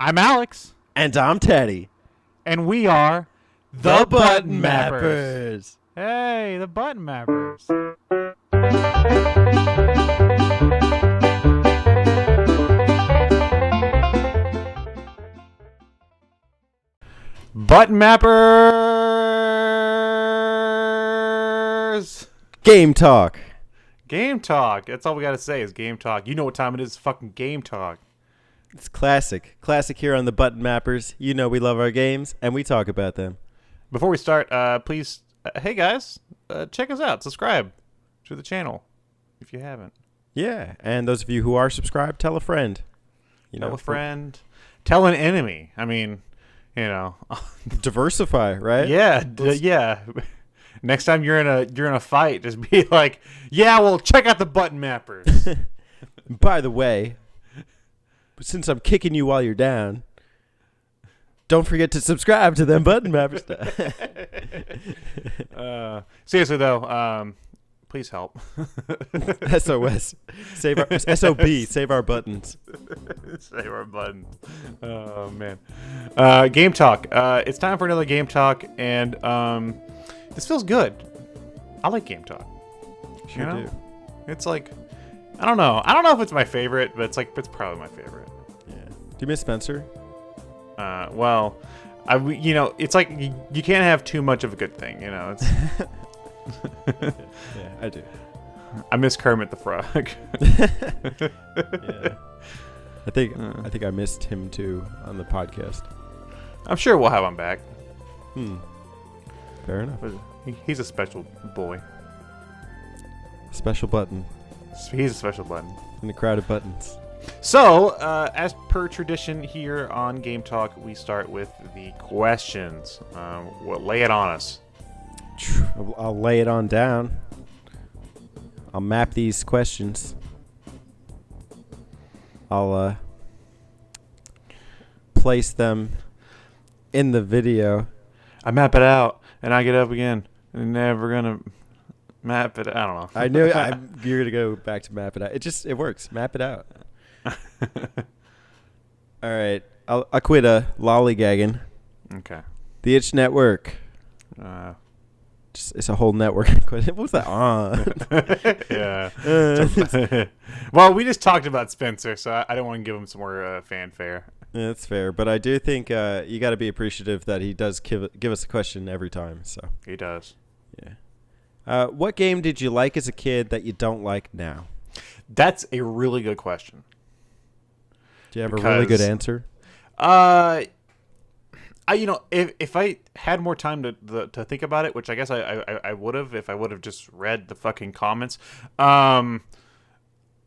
I'm Alex. And I'm Teddy. And we are The Button Mappers. Hey, the Button Mappers. Button Mappers. Game talk. Game talk. That's all we got to say is game talk. You know what time it is. It's fucking game talk. It's classic. Classic here on the Button Mappers. You know we love our games, and we talk about them. Before we start, please, hey guys, check us out. Subscribe to the channel if you haven't. Yeah, and those of you who are subscribed, tell a friend. Tell a friend. Tell an enemy. I mean, you know. Diversify, right? Yeah, yeah. Next time you're in a fight, just be like, yeah, well, check out the Button Mappers. By the way, since I'm kicking you while you're down, don't forget to subscribe to them Button Mappers. Seriously though, please help. SOS, save our SOB, save our buttons. Save our buttons. Oh man. Game talk. It's time for another game talk, and this feels good. I like game talk. Sure do. It's like, I don't know if it's my favorite, but it's probably my favorite. Yeah. Do you miss Spencer? Well, it's like you can't have too much of a good thing, you know. It's Yeah, I do. I miss Kermit the Frog. Yeah. I think I missed him too on the podcast. I'm sure we'll have him back. Fair enough. He's a special boy. Special button He's a special button. in the crowd of buttons. So, as per tradition here on Game Talk, we start with the questions. Lay it on us. I'll lay it on down. I'll map these questions. I'll place them in the video. I map it out, and I get up again. I'm never gonna map it. I don't know. I knew you're gonna go back to map it out. It works. Map it out. All right. I'll quit lollygagging. Okay. The Itch Network. It's a whole network. What was that on? Yeah. Well, we just talked about Spencer, so I don't want to give him some more fanfare. Yeah, that's fair, but I do think you got to be appreciative that he does give us a question every time. So he does. Yeah. What game did you like as a kid that you don't like now? That's a really good question. Do you have a really good answer? If I had more time to think about it, which I guess I would have if I would have just read the fucking comments, I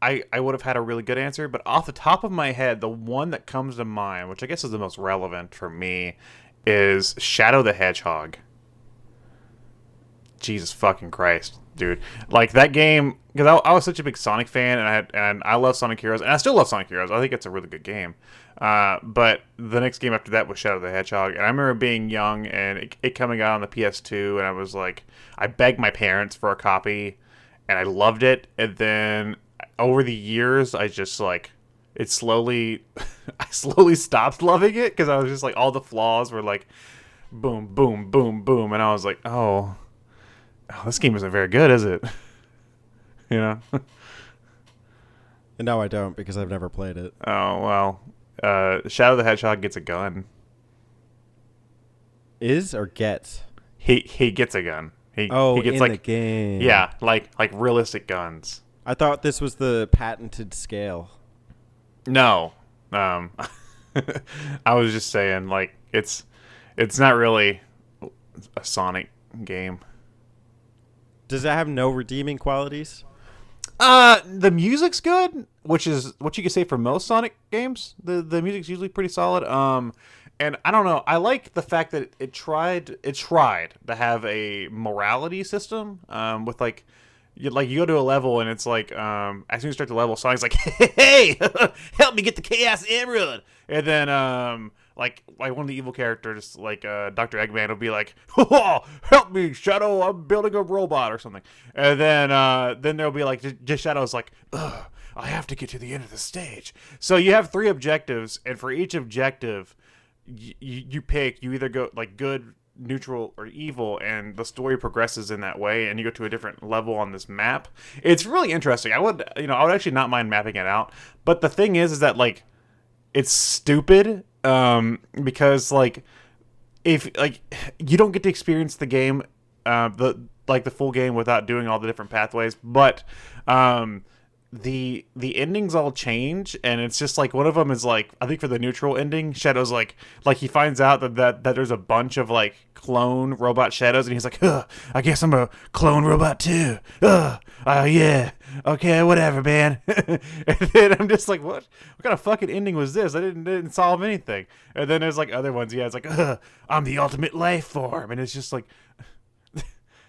would have had a really good answer. But off the top of my head, the one that comes to mind, which I guess is the most relevant for me, is Shadow the Hedgehog. Jesus fucking Christ, dude! Like that game, because I was such a big Sonic fan, and I love Sonic Heroes, and I still love Sonic Heroes. I think it's a really good game. But the next game after that was Shadow the Hedgehog, and I remember being young and it coming out on the PS2, and I was like, I begged my parents for a copy, and I loved it. And then over the years, I just like I slowly stopped loving it because I was just like all the flaws were like, boom, boom, boom, boom, and I was like, oh, this game isn't very good, is it? You know. And now I don't because I've never played it. Oh well. Shadow the Hedgehog gets a gun. Is or gets? He gets a gun. He gets in the game. Yeah, like realistic guns. I thought this was the patented scale. No. I was just saying like it's not really a Sonic game. Does it have no redeeming qualities? The music's good, which is what you can say for most Sonic games. The music's usually pretty solid. And I don't know. I like the fact that it tried to have a morality system. With like you go to a level and it's like as soon as you start the level, Sonic's like, hey, help me get the Chaos Emerald, and then like one of the evil characters, like Dr. Eggman, will be like, oh, help me, Shadow, I'm building a robot or something. And then there'll be like just Shadow's like, ugh, I have to get to the end of the stage. So you have 3 objectives, and for each objective, you pick. You either go like good, neutral, or evil, and the story progresses in that way, and you go to a different level on this map. It's really interesting. I would actually not mind mapping it out, but the thing is that like it's stupid because like if like you don't get to experience the game the full game without doing all the different pathways, but the endings all change, and it's just like one of them is like, I think for the neutral ending, Shadow's like he finds out that there's a bunch of like clone robot Shadows, and he's like, I guess I'm a clone robot too. Yeah, okay, whatever, man. And then I'm just like, what kind of fucking ending was this? I didn't solve anything. And then there's like other ones, it's like, I'm the ultimate life form, and it's just like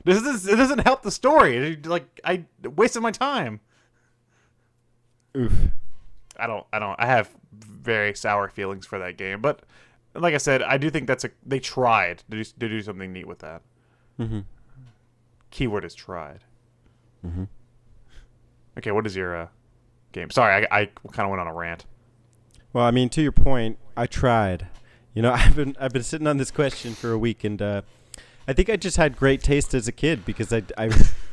it doesn't help the story. Like, I wasted my time. Oof. I have very sour feelings for that game, but like I said, I do think they tried to do something neat with that. Mm-hmm. Keyword is tried. Mm-hmm. Okay, what is your game? Sorry, I kind of went on a rant. Well, I mean, to your point, I tried. I've been sitting on this question for a week, and I think I just had great taste as a kid because I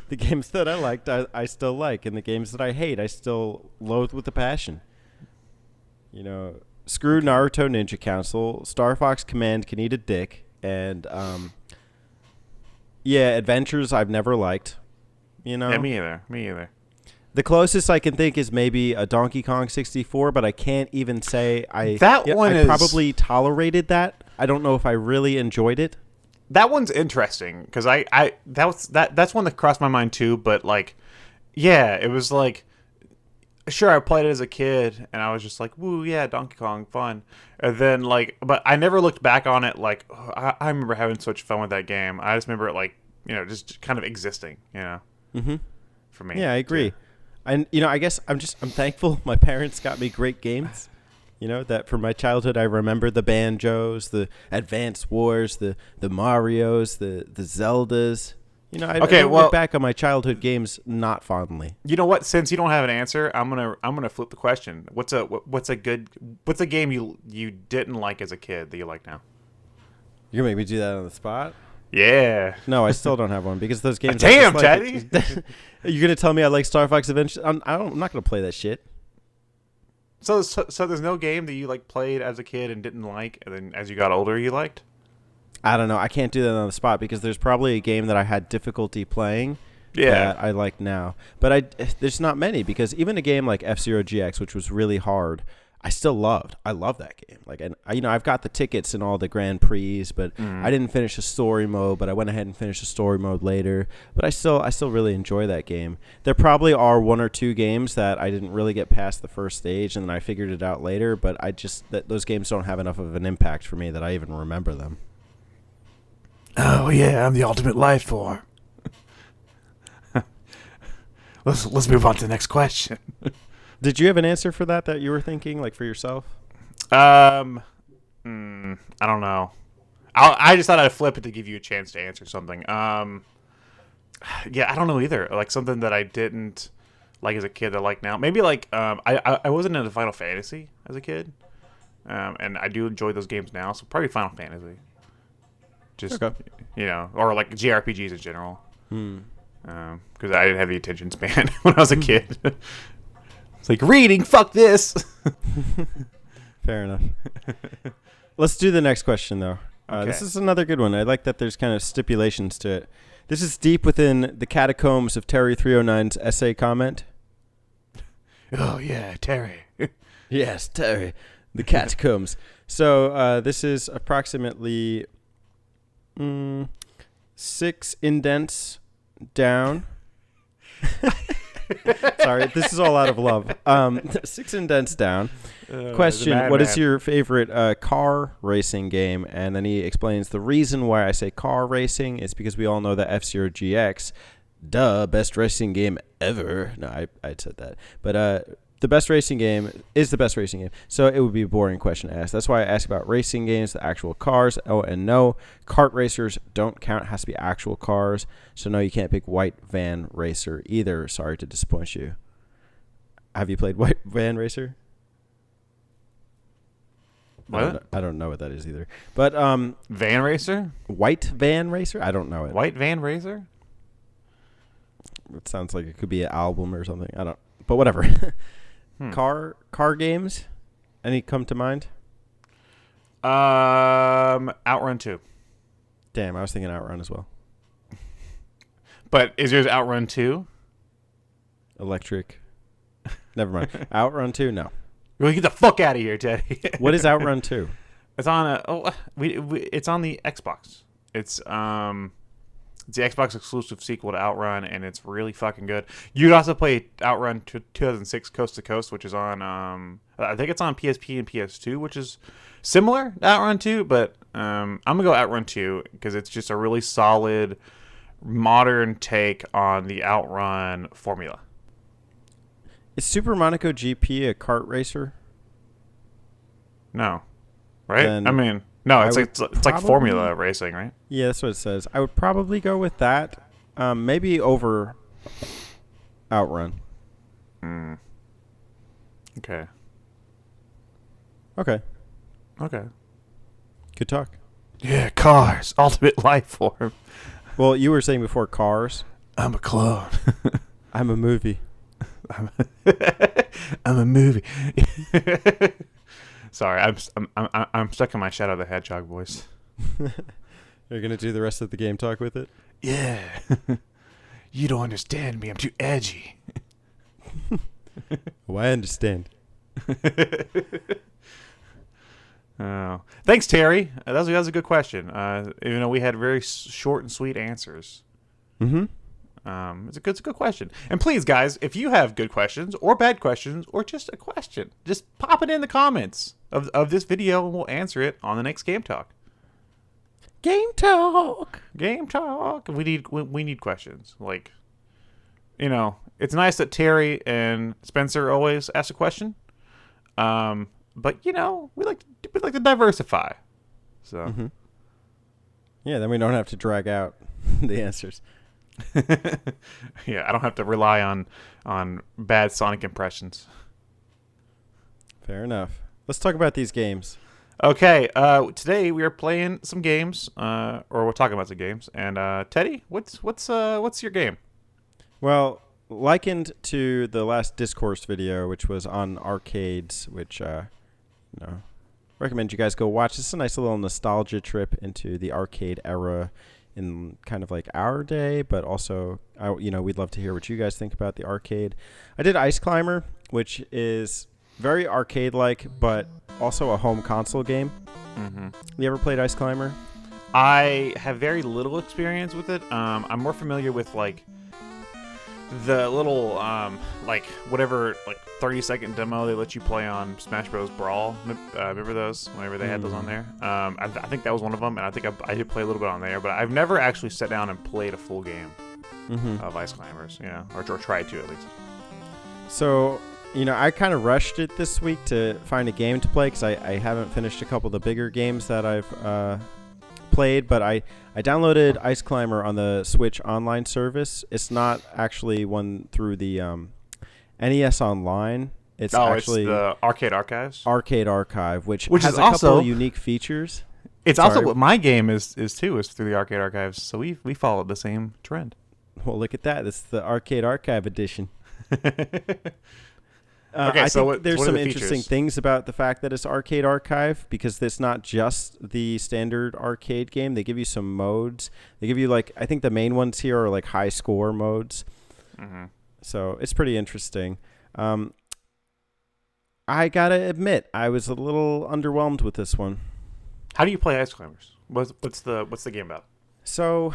the games that I liked, I still like, and the games that I hate, I still loathe with a passion. Screw Naruto Ninja Council, Star Fox Command can eat a dick, and Adventures I've never liked. Yeah, me either. The closest I can think is maybe a Donkey Kong 64, but I can't even say I probably tolerated that. I don't know if I really enjoyed it. That one's interesting because that's one that crossed my mind too. But like, yeah, it was like, sure, I played it as a kid and I was just like, woo, yeah, Donkey Kong, fun. And then like, but I never looked back on it like, I remember having such fun with that game. I just remember it like, just kind of existing, Mm-hmm. for me. Yeah, I agree. Too. And I guess I'm thankful my parents got me great games. That from my childhood, I remember the Banjos, the Advance Wars, the Marios, the Zeldas. I look back on my childhood games not fondly. You know what? Since you don't have an answer, I'm gonna flip the question. What's a game you didn't like as a kid that you like now? You're gonna make me do that on the spot? Yeah. No, I still don't have one because those games. Damn, Teddy! You're gonna tell me I like Star Fox Adventure? I'm not gonna play that shit. So there's no game that you like played as a kid and didn't like, and then as you got older you liked? I don't know. I can't do that on the spot because there's probably a game that I had difficulty playing that I like now. But there's not many because even a game like F-Zero GX, which was really hard, I still loved. I love that game. Like, and I've got the tickets in all the Grand Prix, but I didn't finish the story mode. But I went ahead and finished the story mode later. But I still really enjoy that game. There probably are 1 or 2 games that I didn't really get past the first stage, and then I figured it out later. But those games don't have enough of an impact for me that I even remember them. Oh yeah, I'm the ultimate life form. Let's move on to the next question. Did you have an answer for that you were thinking, like for yourself? I don't know. I just thought I'd flip it to give you a chance to answer something. Yeah, I don't know either. Like something that I didn't like as a kid that I like now. Maybe like I wasn't into Final Fantasy as a kid, and I do enjoy those games now. So probably Final Fantasy. Just okay. Or like JRPGs in general. Because I didn't have the attention span when I was a kid. It's like reading. Fuck this. Fair enough. Let's do the next question though. Okay. This is another good one. I like that there's kind of stipulations to it. This is deep within the catacombs of Terry 309's essay comment. Oh yeah, Terry. Yes, Terry. The catacombs. So this is approximately 6 indents down. Sorry, this is all out of love. 6 indents down. Question, what is your favorite car racing game? And then he explains the reason why I say car racing is because we all know that F-Zero GX, best racing game ever. No, I said that. But the best racing game is the best racing game. So it would be a boring question to ask. That's why I ask about racing games, the actual cars. Oh, and no, kart racers don't count. It has to be actual cars. So no, you can't pick White Van Racer either. Sorry to disappoint you. Have you played White Van Racer? What? I don't know what that is either. But Van Racer? White Van Racer? I don't know it. White Van Racer? It sounds like it could be an album or something. I don't. But whatever. Car games? Any come to mind? Outrun 2. Damn, I was thinking Outrun as well. But is yours Outrun 2? Electric. Never mind. Outrun 2? No. Well, get the fuck out of here, Teddy. What is Outrun 2? It's on it's on the Xbox. It's the Xbox exclusive sequel to Outrun, and it's really fucking good. You'd also play Outrun 2006 Coast to Coast, which is on I think it's on PSP and PS2, which is similar to Outrun 2, but I'm gonna go Outrun 2 because it's just a really solid modern take on the Outrun formula. Is Super Monaco GP a kart racer? No, right? Then I mean, no, it's like probably, formula racing, right? Yeah, that's what it says. I would probably go with that. Maybe over Outrun. Okay. Okay. Okay. Good talk. Yeah, Cars, ultimate life form. Well, you were saying before Cars. I'm a clone. I'm a movie. I'm a movie. Sorry, I'm stuck in my Shadow the Hedgehog voice. You're gonna do the rest of the game talk with it? Yeah. You don't understand me. I'm too edgy. Well, I understand. Oh, thanks, Terry. That was a good question. Even though we had very short and sweet answers. Mm-hmm. It's a good question. And please, guys, if you have good questions or bad questions or just a question, just pop it in the comments of this video and we'll answer it on the next Game Talk. Game Talk. Game Talk. We need questions. Like, you know, it's nice that Terry and Spencer always ask a question. But you know, we like to diversify. So. Mm-hmm. Yeah, then we don't have to drag out the answers. Yeah, I don't have to rely on bad Sonic impressions. Fair enough. Let's talk about these games. Okay, today we are playing some games, or we're talking about some games. And Teddy, what's your game? Well, likened to the last Discourse video, which was on arcades, which recommend you guys go watch. It's a nice little nostalgia trip into the arcade era in kind of like our day, but also, we'd love to hear what you guys think about the arcade. I did Ice Climber, which is very arcade-like, but also a home console game. Mm-hmm. You ever played Ice Climber? I have very little experience with it. I'm more familiar with like the little whatever 30-second demo they let you play on Smash Bros. Brawl. Remember those? Whenever they had those on there. I think that was one of them, and I think I did play a little bit on there, but I've never actually sat down and played a full game of Ice Climbers. Yeah, or tried to at least. So, I kind of rushed it this week to find a game to play because I haven't finished a couple of the bigger games that I've played, but I downloaded Ice Climber on the Switch online service. It's not actually one through the NES Online. It's actually it's the Arcade Archives. Arcade Archive, which is has a also couple of unique features. It's also what my game is too, is through the Arcade Archives. So we followed the same trend. Well, look at that. It's the Arcade Archive edition. Okay, so there's some interesting things about the fact that it's Arcade Archive because it's not just the standard arcade game. They give you some modes. They give you I think the main ones here are like high score modes. Mm-hmm. So it's pretty interesting. I gotta admit, I was a little underwhelmed with this one. How do you play Ice Climbers? What's the game about? So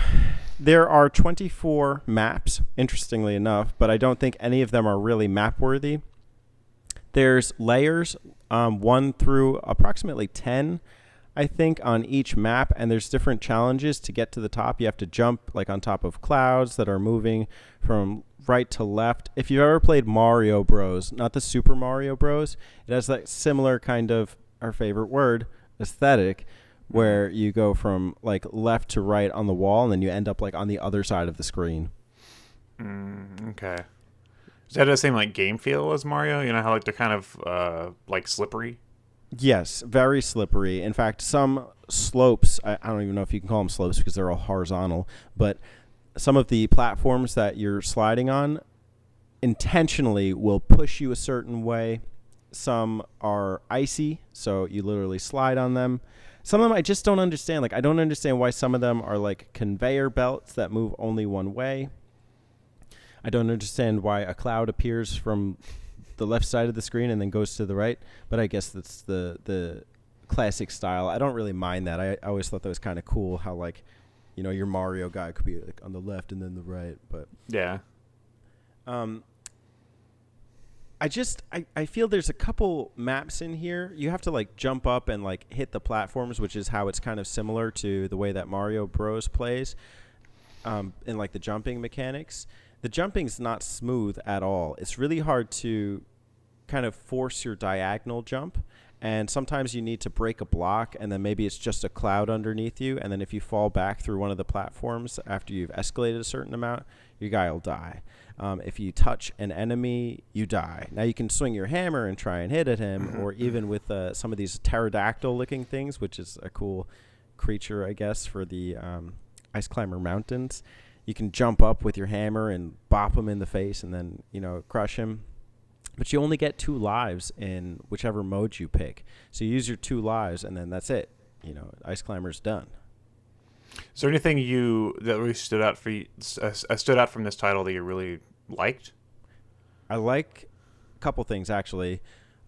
there are 24 maps, interestingly enough, but I don't think any of them are really map worthy. There's layers, 1 through approximately 10, I think, on each map, and there's different challenges to get to the top. You have to jump on top of clouds that are moving from right to left. If you've ever played Mario Bros, not the Super Mario Bros, it has that similar kind of, our favorite word, aesthetic, where you go from left to right on the wall, and then you end up on the other side of the screen. Okay. Does that have the same like game feel as Mario? You know how like they're kind of like slippery. Yes, very slippery. In fact, some slopes, I don't even know if you can call them slopes because they're all horizontal, but some of the platforms that you're sliding on intentionally will push you a certain way. Some are icy, so you literally slide on them. Some of them I just don't understand. Like, I don't understand why some of them are like conveyor belts that move only one way. I don't understand why a cloud appears from the left side of the screen and then goes to the right, but I guess that's the classic style. I don't really mind that. I always thought that was kind of cool how, like, you know, your Mario guy could be like on the left and then the right, but yeah. I feel there's a couple maps in here. You have to like jump up and like hit the platforms, which is how it's kind of similar to the way that Mario Bros plays, in like the jumping mechanics. The jumping's not smooth at all. It's really hard to kind of force your diagonal jump, and sometimes you need to break a block, and then maybe it's just a cloud underneath you, and then if you fall back through one of the platforms after you've escalated a certain amount, your guy will die. If you touch an enemy, you die. Now you can swing your hammer and try and hit at him, or even with some of these pterodactyl-looking things, which is a cool creature, I guess, for the Ice Climber Mountains. You can jump up with your hammer and bop him in the face and then, you know, crush him. But you only get 2 lives in whichever mode you pick. So you use your 2 lives, and then that's it. You know, Ice Climber's done. Is there anything that really stood out for you, stood out from this title that you really liked? I like a couple things, actually.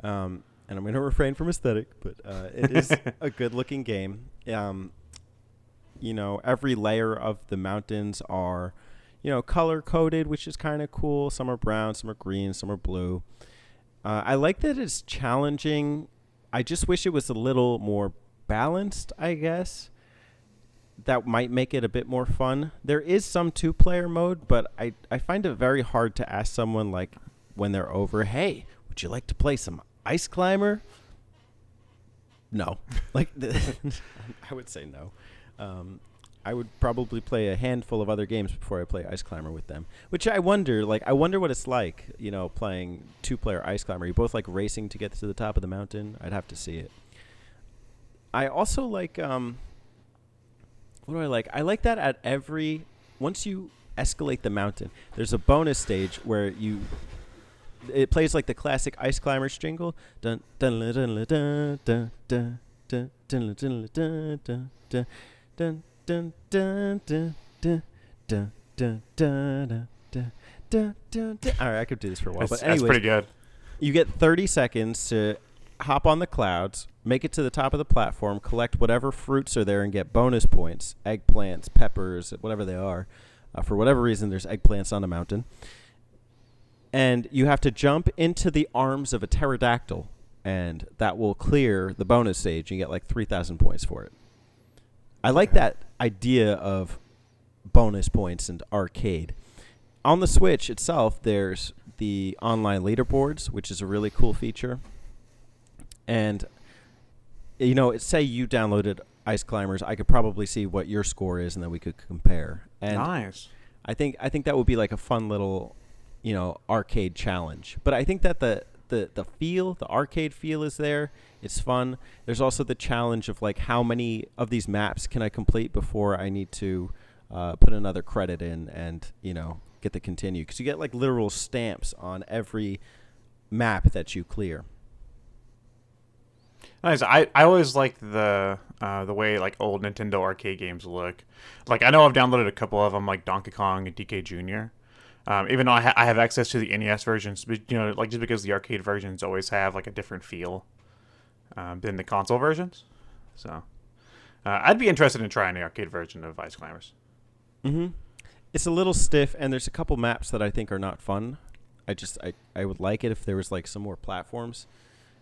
And I'm going to refrain from aesthetic, but it is a good-looking game. You know, every layer of the mountains are, you know, color-coded, which is kind of cool. Some are brown, some are green, some are blue. I like that it's challenging. I just wish it was a little more balanced, I guess. That might make it a bit more fun. There is some 2-player mode, but I find it very hard to ask someone, like, when they're over, hey, would you like to play some Ice Climber? No. Like, I would say no. I would probably play a handful of other games before I play Ice Climber with them, which I wonder what it's like, you know, playing 2-player Ice Climber. You both like racing to get to the top of the mountain. I'd have to see it. I also like, what do I like? I like that once you escalate the mountain, there's a bonus stage where it plays like the classic Ice Climbers jingle. Dun dun dun dun dun dun dun dun dun dun dun dun. Dun, dun, dun, dun, dun, dun, dun, dun, dun, dun, dun, dun. All right, I could do this for a while. But anyways, that's pretty good. You get 30 seconds to hop on the clouds, make it to the top of the platform, collect whatever fruits are there, and get bonus points, eggplants, peppers, whatever they are. For whatever reason, there's eggplants on the mountain. And you have to jump into the arms of a pterodactyl, and that will clear the bonus stage. You get like 3,000 points for it. I like that idea of bonus points and arcade. On the Switch itself, there's the online leaderboards, which is a really cool feature. And, you know, say you downloaded Ice Climbers, I could probably see what your score is, and then we could compare. And nice. I think that would be like a fun little, you know, arcade challenge. But I think that the arcade feel is there. It's fun. There's also the challenge of like how many of these maps can I complete before I need to put another credit in and, you know, get the continue. Because you get like literal stamps on every map that you clear. Nice. I always liked the way like old Nintendo arcade games look. Like I know I've downloaded a couple of them, like Donkey Kong and DK Jr. Even though I have access to the NES versions, but, you know, like just because the arcade versions always have like a different feel than the console versions. So I'd be interested in trying the arcade version of Ice Climbers. Mm-hmm. It's a little stiff, and there's a couple maps that I think are not fun. I would like it if there was like some more platforms,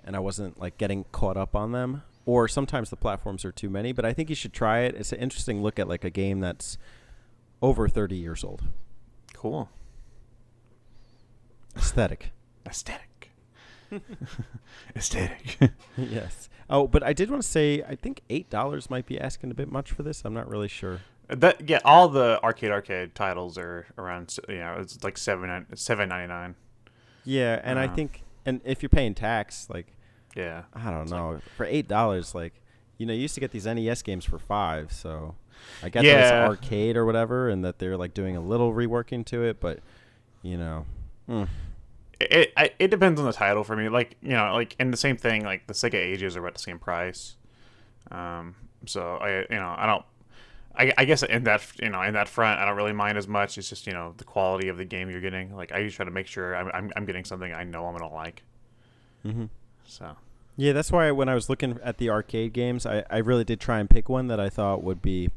and I wasn't like getting caught up on them. Or sometimes the platforms are too many, but I think you should try it. It's an interesting look at like a game that's over 30 years old. Cool. Aesthetic. Yes. Oh, but I did want to say, I think $8 might be asking a bit much for this. I'm not really sure. All the arcade titles are around, you know, it's like $7.99. Yeah, and I think, and if you're paying tax, like, yeah, I don't know, for $8, like, you used to get these NES games for $5, so I get that it's arcade or whatever, and that they're like doing a little reworking to it, but It depends on the title for me. Like, and the same thing. Like the Sega Ages are about the same price. So I don't. I guess in that front, I don't really mind as much. It's just the quality of the game you're getting. Like I usually try to make sure I'm getting something I know I'm gonna like. Mm-hmm. So. Yeah, that's why when I was looking at the arcade games, I really did try and pick one that I thought would be,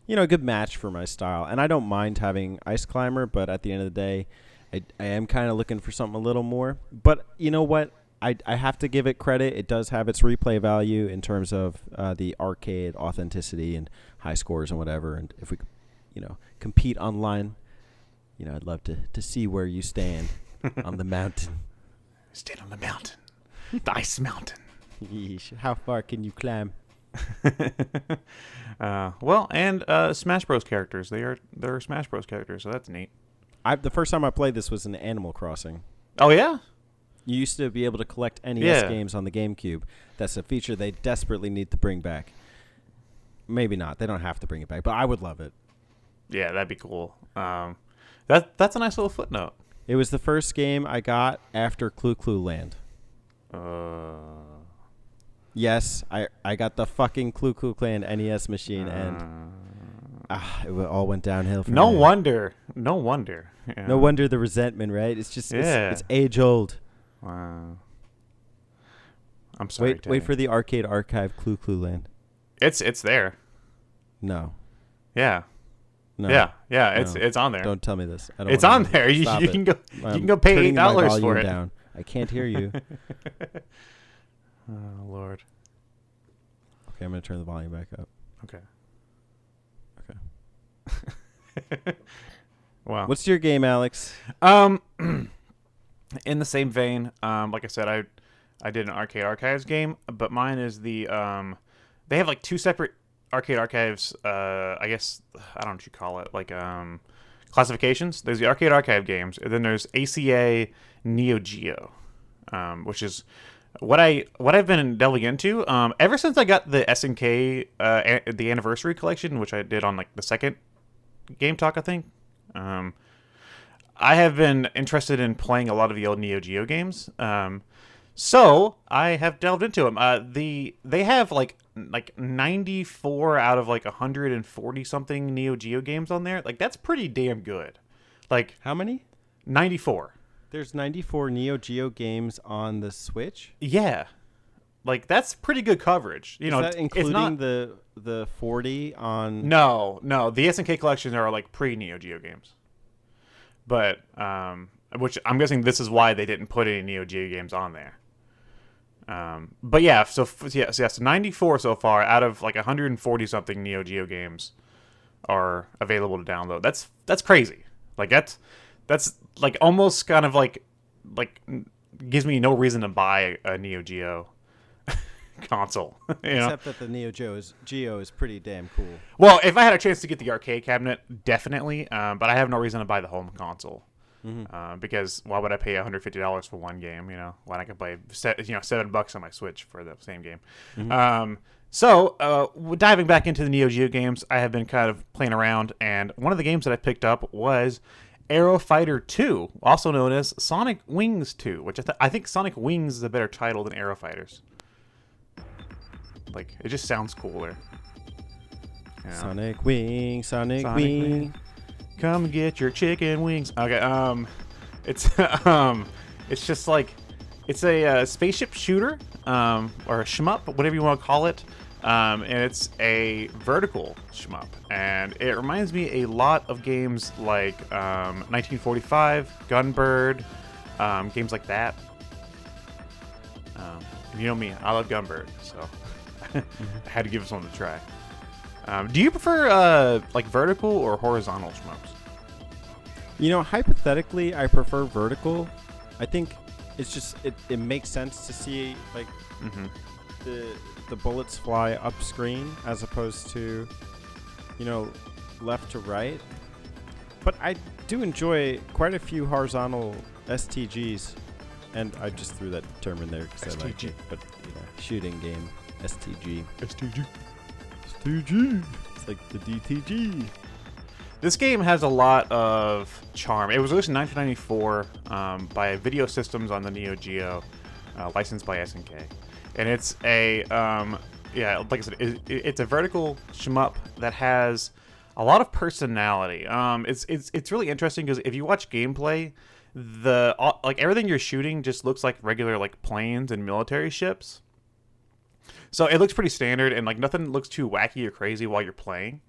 a good match for my style. And I don't mind having Ice Climber, but at the end of the day, I am kind of looking for something a little more. But you know what? I have to give it credit. It does have its replay value in terms of the arcade authenticity and high scores and whatever. And if we, compete online, I'd love to see where you stand on the mountain. Stand on the mountain. The ice mountain. Yeesh. How far can you climb? And Smash Bros characters. They're Smash Bros characters, so that's neat. The first time I played this was in Animal Crossing. Oh yeah? You used to be able to collect NES games on the GameCube. That's a feature they desperately need to bring back. Maybe not. They don't have to bring it back, but I would love it. Yeah, that'd be cool. That's a nice little footnote. It was the first game I got after Clue Clue Land. Yes, I got the fucking Clue Clue Clan NES machine, and it all went downhill from there. No wonder. Yeah. No wonder the resentment, right? It's just it's age old. Wow. I'm sorry. Wait for the Arcade Archive Clue Clue Land. It's there. No. Yeah. No. Yeah. No. It's on there. Don't tell me this. It's on there. You can go pay $8 for it. Down. I can't hear you. Oh Lord. Okay, I'm gonna turn the volume back up. Okay. Wow. What's your game, Alex? In the same vein, like I said, I did an Arcade Archives game, but mine is the they have like two separate Arcade Archives. I guess I don't know what you call it, like classifications. There's the Arcade Archive games, and then there's ACA Neo Geo, which is what I've been delving into ever since I got the SNK the Anniversary Collection, which I did on like the second Game Talk, I think. I have been interested in playing a lot of the old Neo Geo games, so I have delved into them. They have like 94 out of like 140 something Neo Geo games on there. Like that's pretty damn good. Like how many? 94. There's 94 Neo Geo games on the Switch? Yeah. Like that's pretty good coverage. Is that including the 40 on No. The SNK collections are like pre-Neo Geo games. But which I'm guessing this is why they didn't put any Neo Geo games on there. But yeah, so 94 so far out of like 140 something Neo Geo games are available to download. That's crazy. Like that's like almost kind of like gives me no reason to buy a Neo Geo console. Except that the Neo Geo is pretty damn cool. Well, if I had a chance to get the arcade cabinet, definitely. But I have no reason to buy the home console. Mm-hmm. Because why would I pay $150 for one game? When I could play $7 on my Switch for the same game. Mm-hmm. So diving back into the Neo Geo games, I have been kind of playing around, and one of the games that I picked up was Aero Fighter 2, also known as Sonic Wings 2, which I think Sonic Wings is a better title than Aero Fighters. Like, it just sounds cooler. Sonic Wings, Sonic Wing. Come get your chicken wings. Okay, it's just like, it's a spaceship shooter, or a shmup, whatever you want to call it. And it's a vertical shmup, and it reminds me a lot of games like 1945, Gunbird, games like that. You know me, I love Gunbird, so I had to give this one a try. Do you prefer like vertical or horizontal shmups? Hypothetically, I prefer vertical. I think it's just it makes sense to see like the bullets fly up screen as opposed to left to right. But I do enjoy quite a few horizontal STGs And I just threw that term in there because I like it. But shooting game, STG. STG. STG. It's like the DTG. This game has a lot of charm. It was released in 1994 by Video Systems on the Neo Geo, licensed by SNK. And it's a, like I said, it's a vertical shmup that has a lot of personality. It's really interesting because if you watch gameplay, everything you're shooting just looks like regular like planes and military ships. So it looks pretty standard, and like nothing looks too wacky or crazy while you're playing.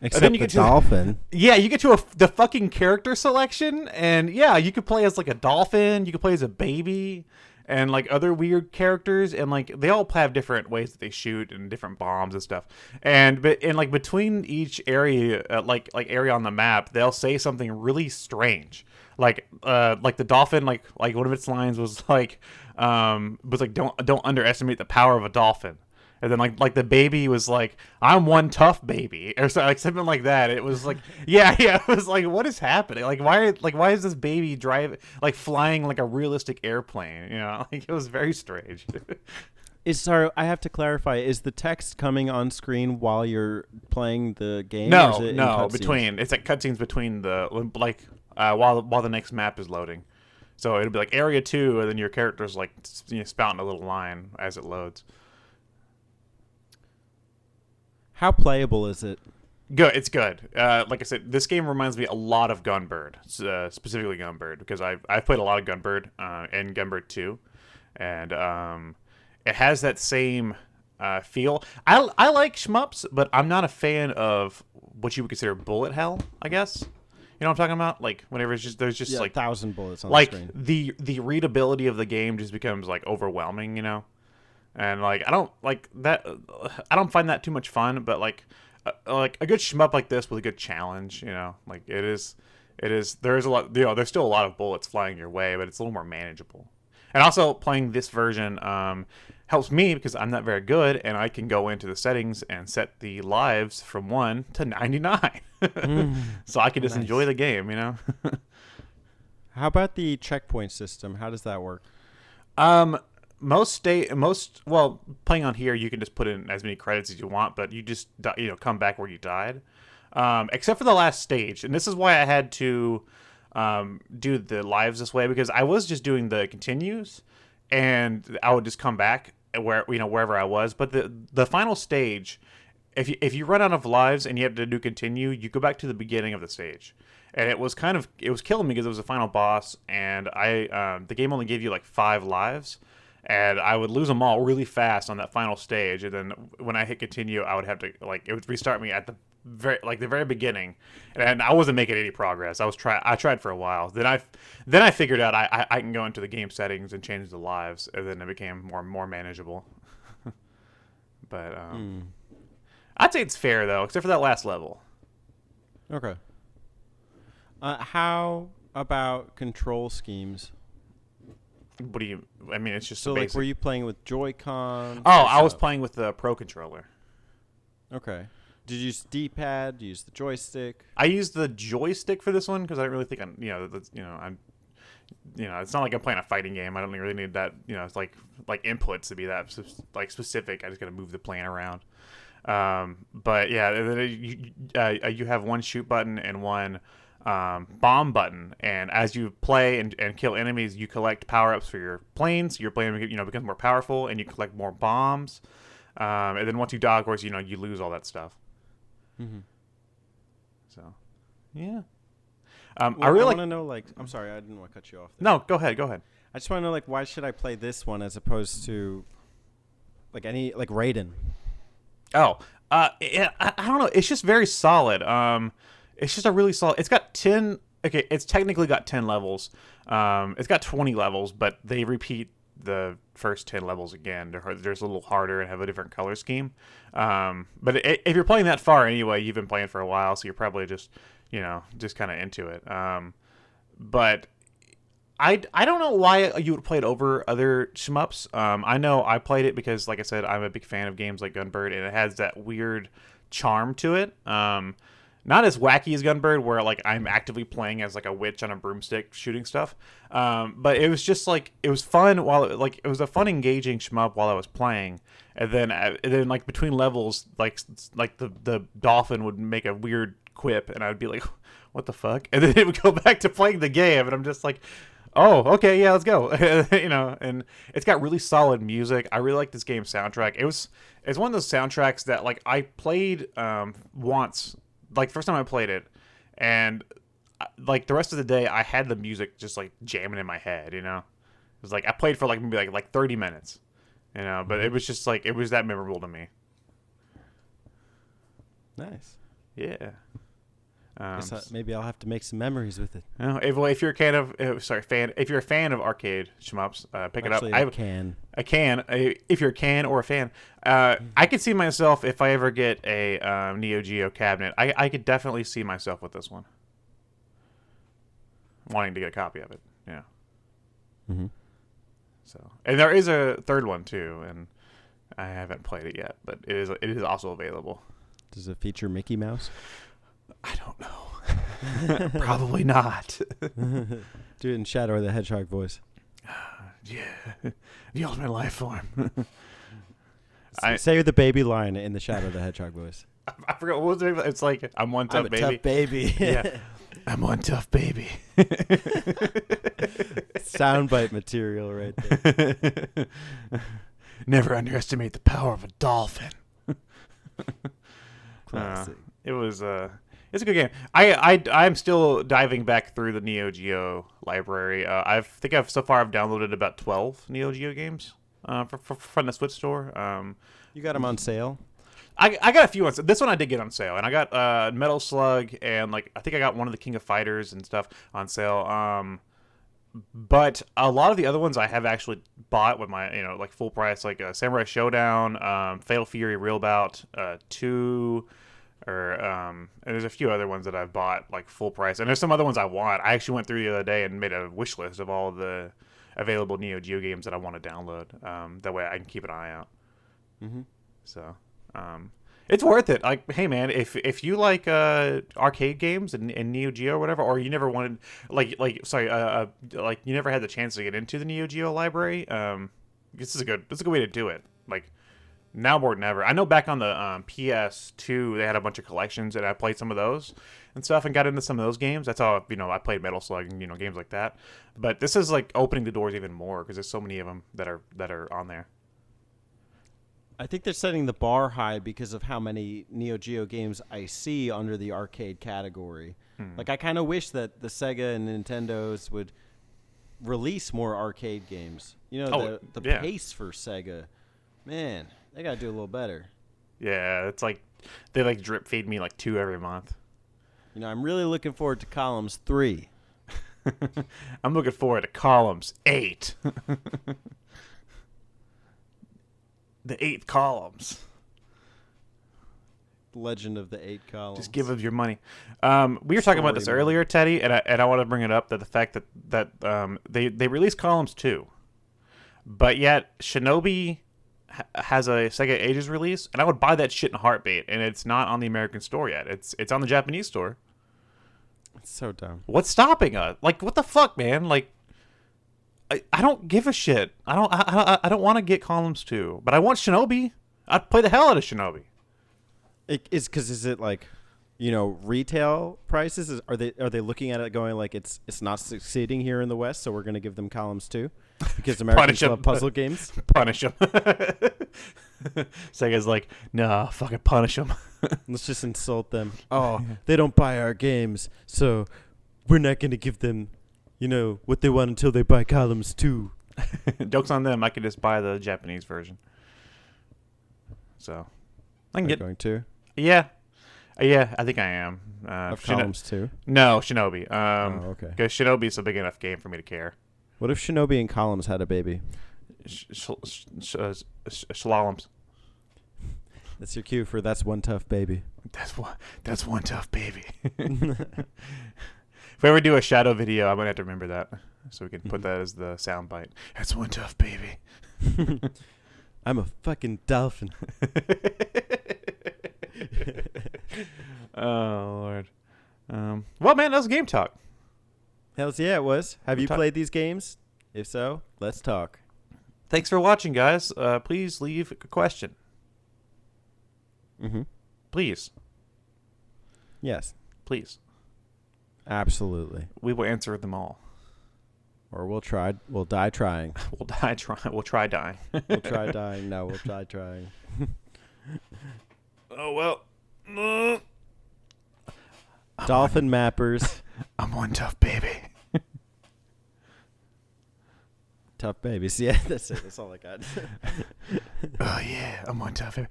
Except the dolphin. You get to the fucking character selection, and you could play as like a dolphin, you could play as a baby, and like other weird characters, and like they all have different ways that they shoot and different bombs and stuff. And like between each area, like area on the map, they'll say something really strange. Like the dolphin, like one of its lines was like don't underestimate the power of a dolphin. And then like the baby was like, I'm one tough baby, or so, like something like that. It was like, it was like, what is happening? Like why is this baby flying like a realistic airplane? Like it was very strange. Sorry, I have to clarify. Is the text coming on screen while you're playing the game? No, between. It's like cutscenes between while the next map is loading. So it'll be like area 2, and then your character's like spouting a little line as it loads. How playable is it? Good. It's good. Like I said, this game reminds me a lot of Gunbird, specifically Gunbird, because I've played a lot of Gunbird and Gunbird 2, and it has that same feel. I like shmups, but I'm not a fan of what you would consider bullet hell, I guess. You know what I'm talking about? Like whenever there's just like 1,000 bullets on the screen. The readability of the game just becomes like overwhelming, And like I don't like that. I don't find that too much fun. But like a good shmup like this with a good challenge, like it is. There is a lot. There's still a lot of bullets flying your way, but it's a little more manageable. And also playing this version helps me because I'm not very good, and I can go into the settings and set the lives from 1 to 99, so I can just enjoy the game. How about the checkpoint system? How does that work? Playing on here, you can just put in as many credits as you want, but you just come back where you died, except for the last stage. And this is why I had to do the lives this way, because I was just doing the continues, and I would just come back wherever I was. But the final stage, if you run out of lives and you have to do continue, you go back to the beginning of the stage. And it was killing me because it was the final boss, and the game only gave you like 5 lives. And I would lose them all really fast on that final stage, and then when I hit continue, I would have to it would restart me at the very beginning, and I wasn't making any progress. I tried for a while. Then I figured out I can go into the game settings and change the lives, and then it became more manageable. But I'd say it's fair though, except for that last level. Okay. How about control schemes? What do you? I mean, it's just so basic. Like, were you playing with Joy-Con? Oh, I was playing with the Pro Controller. Okay. Did you use the Did you use the joystick? I used the joystick for this one because I didn't really think it's not like I'm playing a fighting game. I don't really need that. It's like inputs to be that specific. I just gotta move the plane around. But yeah, you have one shoot button and one bomb button, and as you play and kill enemies, you collect power-ups for your planes. Your plane becomes more powerful, and you collect more bombs, and then once you die, of course, you lose all that stuff. So yeah. I really want to know, I'm sorry, I didn't want to cut you off there. No, go ahead. I just want to know, why should I play this one as opposed to Raiden? I don't know, it's just very solid. It's just a really solid. It's got 10. Okay, it's technically got 10 levels. It's got 20 levels, but they repeat the first 10 levels again. They're a little harder and have a different color scheme. But if you're playing that far anyway, you've been playing for a while, so you're probably just kind of into it. But I don't know why you would play it over other shmups. I know I played it because, like I said, I'm a big fan of games like Gunbird, and it has that weird charm to it. not as wacky as Gunbird, where like I'm actively playing as like a witch on a broomstick shooting stuff. But it was just like it was fun while it was a fun engaging shmup while I was playing, and then like between levels, like the dolphin would make a weird quip, and I'd be like, what the fuck? And then it would go back to playing the game, and I'm just like, oh, okay, yeah, let's go. And it's got really solid music. I really like this game's soundtrack. It's one of those soundtracks that like I played once, like first time I played it, and like the rest of the day I had the music just like jamming in my head. It was like I played for like maybe like 30 minutes, but it was just like it was that memorable to me. Nice. Yeah. Maybe I'll have to make some memories with it. If you're a fan of if you're a fan of arcade shmups, pick it up. I can. If you're a can or a fan, I could see myself if I ever get a Neo Geo cabinet. I could definitely see myself with this one, wanting to get a copy of it. Yeah. Mm-hmm. So, and there is a third one too, and I haven't played it yet, but it is also available. Does it feature Mickey Mouse? I don't know. Probably not. Do it in Shadow the Hedgehog voice. Yeah. The ultimate life form. Say the baby line in the Shadow the Hedgehog voice. I forgot what was it. It's like, I'm one tough baby. Tough baby. Yeah. I'm one tough baby. Soundbite material right there. Never underestimate the power of a dolphin. Classic. It's a good game. I'm still diving back through the Neo Geo library. I've so far I've downloaded about 12 Neo Geo games from the Switch store. You got them on sale? I got a few ones. This one I did get on sale, and I got Metal Slug, and like I think I got one of the King of Fighters and stuff on sale. But a lot of the other ones I have actually bought with my like full price, like Samurai Showdown, Fatal Fury Real Bout 2. And there's a few other ones that I've bought like full price, and there's some other ones I want. I actually went through the other day and made a wish list of all the available Neo Geo games that I want to download. That way I can keep an eye out. Mm-hmm. So, it's worth it. Like, hey man, if you like arcade games and Neo Geo or whatever, or you never wanted like you never had the chance to get into the Neo Geo library, this is a good way to do it. Like. Now more than ever. I know back on the PS2, they had a bunch of collections, and I played some of those and stuff and got into some of those games. That's how, I played Metal Slug and, games like that. But this is, like, opening the doors even more because there's so many of them that are on there. I think they're setting the bar high because of how many Neo Geo games I see under the arcade category. Like, I kind of wish that the Sega and Nintendos would release more arcade games. The pace for Sega, man... They gotta do a little better. Yeah, it's like they like drip feed me like 2 every month. I'm really looking forward to Columns 3. I'm looking forward to Columns 8. The 8th Columns. Legend of the 8 Columns. Just give us your money. We were talking about this earlier, Teddy, and I want to bring it up that the fact that they released Columns 2, but yet Shinobi has a Sega Ages release, and I would buy that shit in a heartbeat, and it's not on the American store yet. It's on the Japanese store. It's so dumb. What's stopping us? Like, what the fuck, man? Like, I don't give a shit. I don't want to get Columns 2, but I want Shinobi. I'd play the hell out of Shinobi. Is it like, retail prices? Are they looking at it going like it's not succeeding here in the West, so we're going to give them Columns 2? Because Americans love puzzle games? Punish them. Sega's like, nah, fucking punish them. Let's just insult them. Oh, they don't buy our games, so we're not going to give them, what they want until they buy Columns 2. Joke's on them. I could just buy the Japanese version. So, I can get... going to? Yeah. Yeah, I think I am. Of Columns 2? No, Shinobi. Okay. Because Shinobi's a big enough game for me to care. What if Shinobi and Columns had a baby? Slaloms. That's your cue for That's One Tough Baby. That's one tough baby. If we ever do a shadow video, I'm going to have to remember that. So we can put that as the sound bite. That's one tough baby. I'm a fucking dolphin. Oh, Lord. Well, man, that was game talk. Hells yeah, it was. Have you played these games? If so, let's talk. Thanks for watching, guys. Please leave a question. Mm-hmm. Please. Yes. Please. Absolutely. We will answer them all. Or we'll try. We'll die trying. We'll die trying. We'll try dying. We'll try dying. No, we'll try trying. Oh, well. Dolphin mappers. I'm one tough baby. Tough babies. Yeah, that's it. That's all I got. Oh, yeah. I'm one tough baby.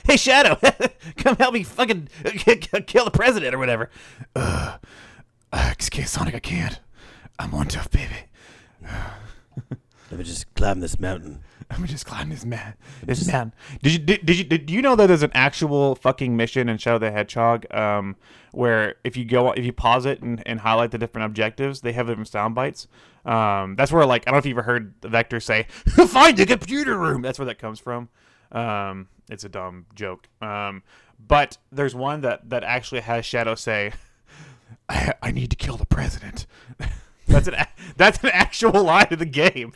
Hey, Shadow. Come help me fucking kill the president or whatever. Excuse Sonic, I can't. I'm one tough baby. Let me just climb this mountain. Let me just climb this mountain. Did you know that there's an actual fucking mission in Shadow the Hedgehog where if you pause it and highlight the different objectives, they have different sound bites. That's where, like, I don't know if you've ever heard Vector say, "Find the computer room." That's where that comes from. It's a dumb joke. But there's one that actually has Shadow say, I need to kill the president. That's an actual line of the game.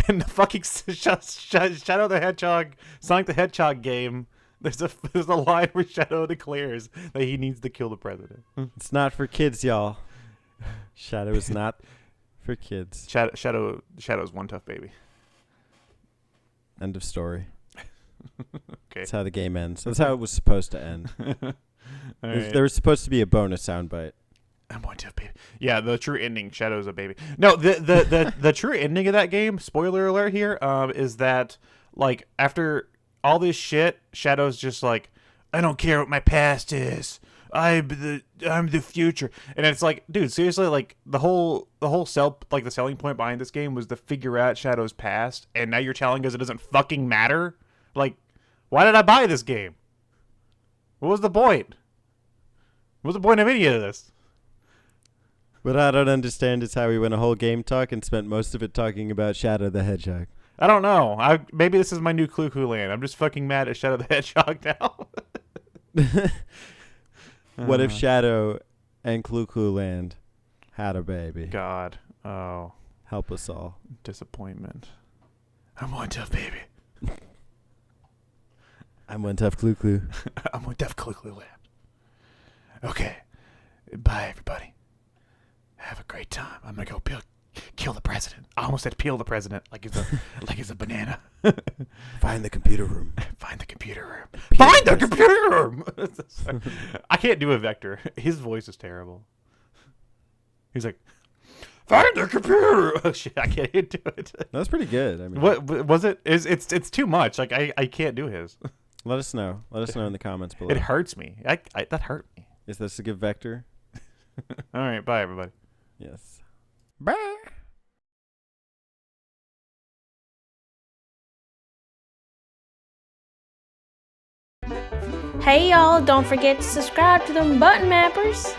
In the fucking Shadow the Hedgehog, Sonic the Hedgehog game, there's a line where Shadow declares that he needs to kill the president. It's not for kids, y'all. Shadow is not for kids. Shadow's one tough baby. End of story. Okay. That's how the game ends. That's how it was supposed to end. Right. There was supposed to be a bonus soundbite. I'm one tough baby. Yeah, the true ending, Shadow's a baby. No, the true ending of that game, spoiler alert here, is that, like, after all this shit, Shadow's just like, I don't care what my past is. I'm the future. And it's like, dude, seriously, like, the whole the selling point behind this game was to figure out Shadow's past, and now you're telling us it doesn't fucking matter? Like, why did I buy this game? What was the point? What was the point of any of this? What I don't understand is how we went a whole game talk and spent most of it talking about Shadow the Hedgehog. I don't know. Maybe this is my new Clue Land. I'm just fucking mad at Shadow the Hedgehog now. What if Shadow and Clue Land had a baby? God. Oh. Help us all. Disappointment. I'm one tough baby. I'm one tough Clue. I'm one tough Clue Land. Okay. Bye, everybody. Have a great time. I'm gonna go kill the president. I almost said peel the president, like it's a banana. Find the computer room. Find the computer room. Find the computer room. I can't do a Vector. His voice is terrible. He's like, find the computer. Oh shit, I can't do it. That's pretty good. I mean, what was it? It's too much. Like I can't do his. Let us know. Let us know in the comments below. It hurts me. That hurt me. Is this a good Vector? All right. Bye, everybody. Yes. Bye. Hey y'all, don't forget to subscribe to them button mappers.